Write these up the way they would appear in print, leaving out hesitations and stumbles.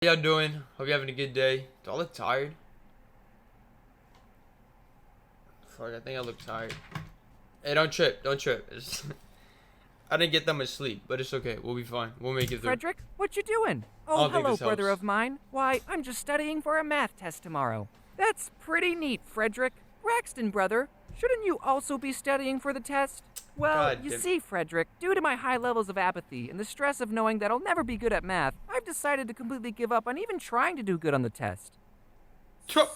How y'all doing? Hope you're having a good day. Do I look tired? Fuck, I think I look tired. Hey, don't trip. Don't trip. I didn't get that much sleep, but it's okay. We'll be fine. We'll make it through. Frederick, what you doing? I Oh, don't think hello, this brother helps. of mine. Why, I'm just studying for a math test tomorrow. That's pretty neat, Frederick. Braxton, brother, shouldn't you also be studying for the test? Well, God you damn. see, Frederick, due to my high levels of apathy and the stress of knowing that I'll never be good at math, I've decided to completely give up on even trying to do good on the test.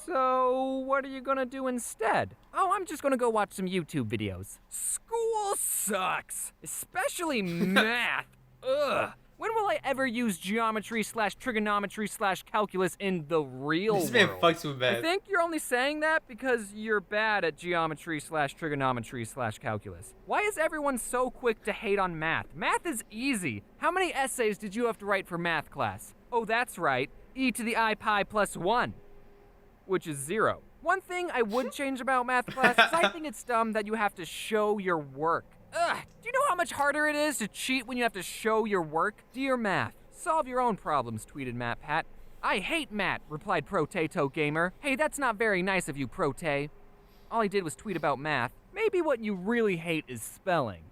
So, what are you gonna do instead? Oh, I'm just gonna go watch some YouTube videos. School sucks, especially math. Ugh. When will I ever use geometry slash trigonometry slash calculus in the real This man world? fucks with I math. think you're only saying that because you're bad at geometry slash trigonometry slash calculus. Why is everyone so quick to hate on math? Math is easy. How many essays did you have to write for math class? Oh, that's right. E to the I pi plus 1. Which is 0. One thing I would change about math class is I think it's dumb that you have to show your work. Ugh, do you know how much harder it is to cheat when you have to show your work? Dear Math, solve your own problems, tweeted MatPat. I hate Matt, replied Protato Gamer. Hey, that's not very nice of you, Prote. All he did was tweet about math. Maybe what you really hate is spelling.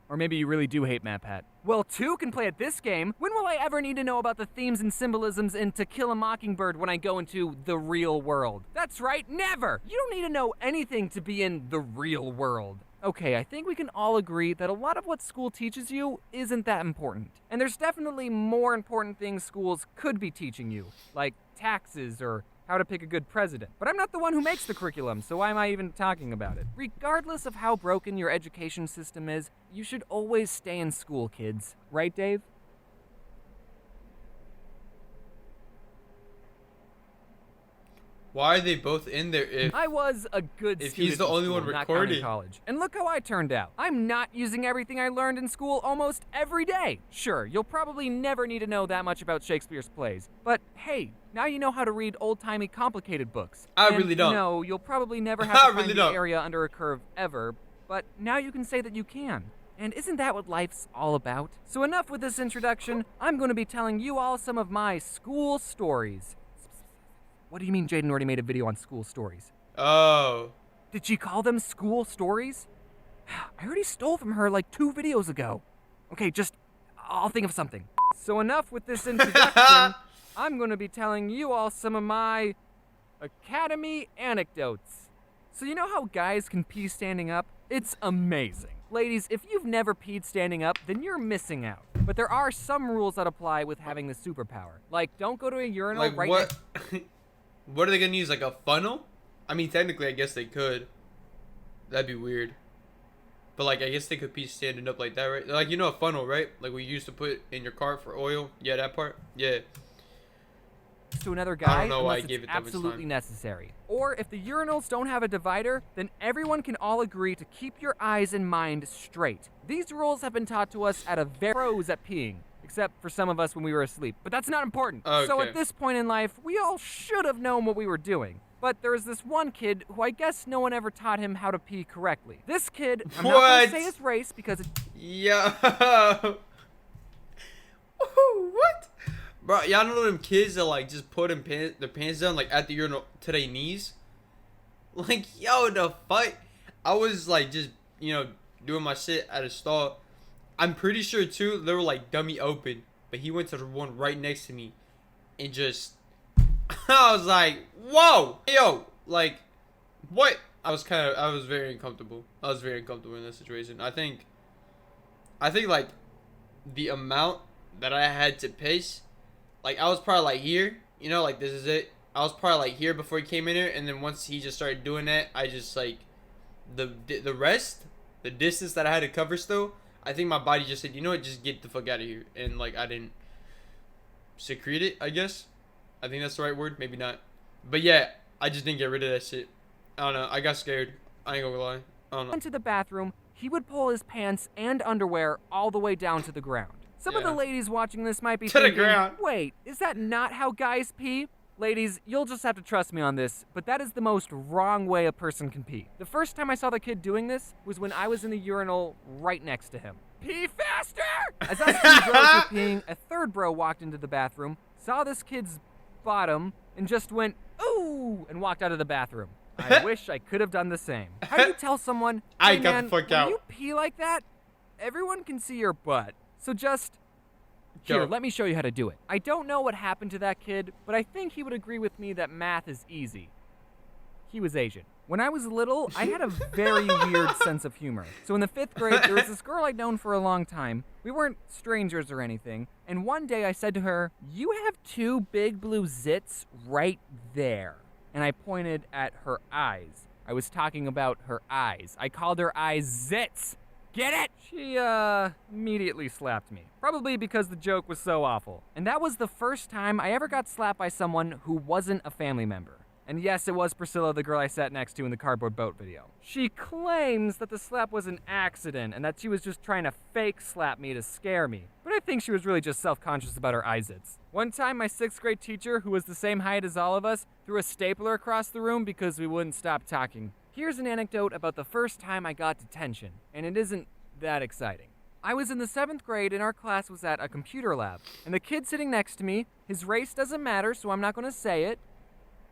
Or maybe you really do hate MatPat. Well, two can play at this game. When will I ever need to know about the themes and symbolisms in To Kill a Mockingbird when I go into the real world? That's right, never! You don't need to know anything to be in the real world. Okay, I think we can all agree that a lot of what school teaches you isn't that important. And there's definitely more important things schools could be teaching you, like taxes or how to pick a good president. But I'm not the one who makes the curriculum, so why am I even talking about it? Regardless of how broken your education system is, you should always stay in school, kids. Right, Dave? Why are they both in there if I was a good if student he's the in only school, one not counting recording? college. And look how I turned out. I'm not using everything I learned in school almost every day. Sure, you'll probably never need to know that much about Shakespeare's plays. But hey, now you know how to read old-timey complicated books. I And really don't. No, you'll probably never have I to really find don't. the area under a curve ever. But now you can say that you can. And isn't that what life's all about? So enough with this introduction. I'm going to be telling you all some of my school stories. What do you mean Jaden already made a video on school stories? Oh. Did she call them school stories? I already stole from her like 2 videos ago. Okay, I'll think of something. So enough with this introduction. I'm going to be telling you all some of my academy anecdotes. So you know how guys can pee standing up? It's amazing. Ladies, if you've never peed standing up, then you're missing out. But there are some rules that apply with having the superpower. Like, don't go to a urinal Like right what? next. What are they gonna use? Like a funnel? I mean, technically, I guess they could. That'd be weird. But like, I guess they could be standing up like that, right? Like, you know, a funnel, right? Like we used to put in your car for oil. Yeah, that part. Yeah. To another I guy don't know why I unless gave it's it that much absolutely time. necessary. Or if the urinals don't have a divider, then everyone can all agree to keep your eyes and mind straight. These rules have been taught to us at a very pros at peeing, except for some of us when we were asleep. But that's not important. So Okay. at this point in life, we all should have known what we were doing. But there was this one kid who I guess no one ever taught him how to pee correctly. This kid, I'm not What? gonna say his race because it's Yo. What? Bro, y'all know them kids that like just put their pants down like at the urinal to their knees? Like, yo, the fight. I was like just, doing my shit at a stall. I'm pretty sure too they were like dummy open, but he went to the one right next to me and just I was like, whoa, yo, like, what? I was very uncomfortable. I was very uncomfortable in this situation. I think like the amount that I had to piss, like I was probably like here, like this is it. I was probably like here before he came in here, and then once he just started doing that, I just like the rest, the distance that I had to cover still. I think my body just said, you know what, just get the fuck out of here, and like I didn't secrete it. I guess, I think that's the right word. Maybe not, but yeah, I just didn't get rid of that shit. I don't know. I got scared. I ain't gonna lie. I don't know. went to the bathroom, he would pull his pants and underwear all the way down to the ground. Some of the Yeah. ladies watching this might be To the thinking, ground. wait, is that not how guys pee? Ladies, you'll just have to trust me on this, but that is the most wrong way a person can pee. The first time I saw the kid doing this was when I was in the urinal right next to him. Pee faster! As us two bros were peeing, a third bro walked into the bathroom, saw this kid's bottom, and just went, ooh, and walked out of the bathroom. I wish I could have done the same. How do you tell someone, hey, I got man, the fuck when out. you pee like that, everyone can see your butt. So just, here, Go. let me show you how to do it. I don't know what happened to that kid, but I think he would agree with me that math is easy. He was Asian. When I was little, I had a very weird sense of humor. So in the 5th grade, there was this girl I'd known for a long time. We weren't strangers or anything. And one day I said to her, you have 2 big blue zits right there. And I pointed at her eyes. I was talking about her eyes. I called her eyes zits. Get it? She, immediately slapped me. Probably because the joke was so awful. And that was the first time I ever got slapped by someone who wasn't a family member. And yes, it was Priscilla, the girl I sat next to in the cardboard boat video. She claims that the slap was an accident and that she was just trying to fake slap me to scare me. But I think she was really just self-conscious about her eyezits. One time, my 6th grade teacher, who was the same height as all of us, threw a stapler across the room because we wouldn't stop talking. Here's an anecdote about the first time I got detention, and it isn't that exciting. I was in the 7th grade and our class was at a computer lab. And the kid sitting next to me, his race doesn't matter, so I'm not gonna say it,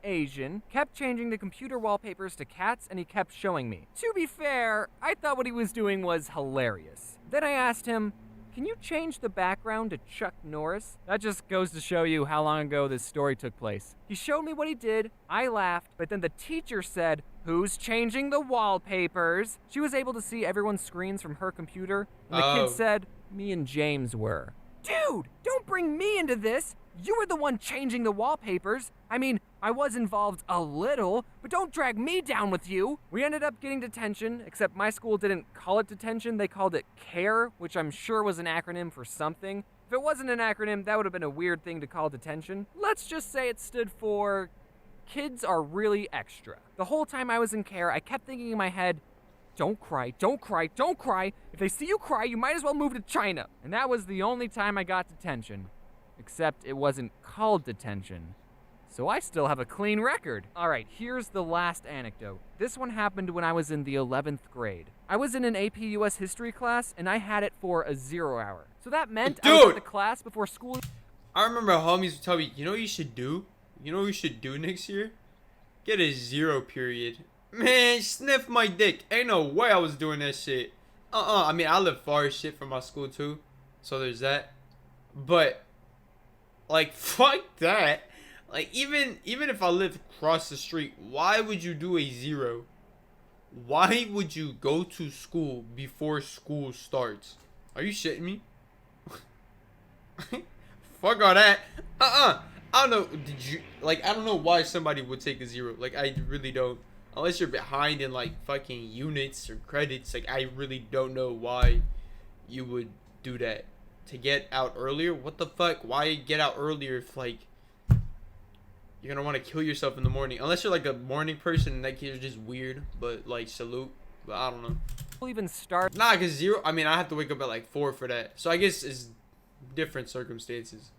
Asian, kept changing the computer wallpapers to cats and he kept showing me. To be fair, I thought what he was doing was hilarious. Then I asked him, can you change the background to Chuck Norris? That just goes to show you how long ago this story took place. He showed me what he did, I laughed, but then the teacher said, who's changing the wallpapers? She was able to see everyone's screens from her computer, and the kid said, me and James were. Dude, don't bring me into this! You were the one changing the wallpapers. I mean, I was involved a little, but don't drag me down with you. We ended up getting detention, except my school didn't call it detention, they called it CARE, which I'm sure was an acronym for something. If it wasn't an acronym, that would have been a weird thing to call detention. Let's just say it stood for Kids Are Really Extra. The whole time I was in CARE, I kept thinking in my head, don't cry, don't cry, don't cry. If they see you cry, you might as well move to China. And that was the only time I got detention. Except it wasn't called detention. So I still have a clean record. All right, here's the last anecdote. This one happened when I was in the 11th grade. I was in an AP US history class, and I had it for a 0 hour. So that meant I was at the class before school. I remember homies would tell me, you know what you should do? You know what you should do next year? Get a 0 period. Man, sniff my dick. Ain't no way I was doing that shit. I mean, I live far as shit from my school too. So there's that. But, like, fuck that. Like, even if I lived across the street, why would you do a 0? Why would you go to school before school starts? Are you shitting me? Fuck all that. I don't know. I don't know why somebody would take a 0. Like, I really don't. Unless you're behind in, like, fucking units or credits. Like, I really don't know why you would do that. To get out earlier? What the fuck? Why get out earlier if, like, you're gonna want to kill yourself in the morning? Unless you're, like, a morning person and that kid's just weird. But, like, salute. But I don't know. Even start. Nah, because 0, I mean, I have to wake up at, like, 4 for that. So I guess it's different circumstances.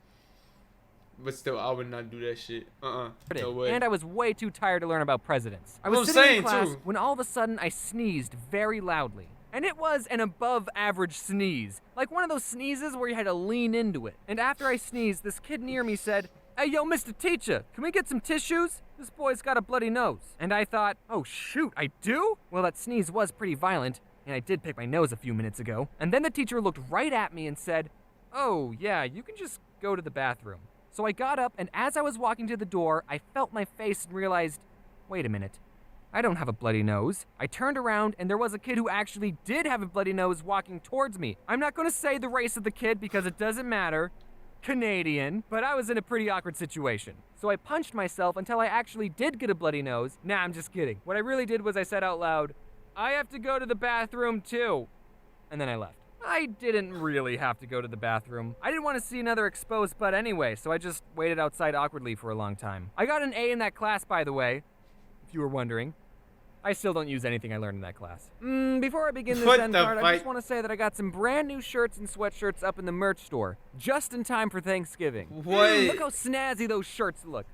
But still, I would not do that shit. No way. And I was way too tired to learn about presidents. I was sitting in class too. when all of a sudden I sneezed very loudly. And it was an above average sneeze. Like one of those sneezes where you had to lean into it. And after I sneezed, this kid near me said, hey, yo, Mr. Teacher, can we get some tissues? This boy's got a bloody nose. And I thought, oh shoot, I do? Well, that sneeze was pretty violent, and I did pick my nose a few minutes ago. And then the teacher looked right at me and said, oh yeah, you can just go to the bathroom. So I got up, and as I was walking to the door, I felt my face and realized, wait a minute, I don't have a bloody nose. I turned around, and there was a kid who actually did have a bloody nose walking towards me. I'm not gonna say the race of the kid because it doesn't matter. Canadian, but I was in a pretty awkward situation. So I punched myself until I actually did get a bloody nose. Nah, I'm just kidding. What I really did was I said out loud, I have to go to the bathroom too. And then I left. I didn't really have to go to the bathroom. I didn't want to see another exposed butt anyway, so I just waited outside awkwardly for a long time. I got an A in that class, by the way, if you were wondering. I still don't use anything I learned in that class. Before I begin this end card, I just want to say that I got some brand new shirts and sweatshirts up in the merch store, just in time for Thanksgiving. What? Look how snazzy those shirts look.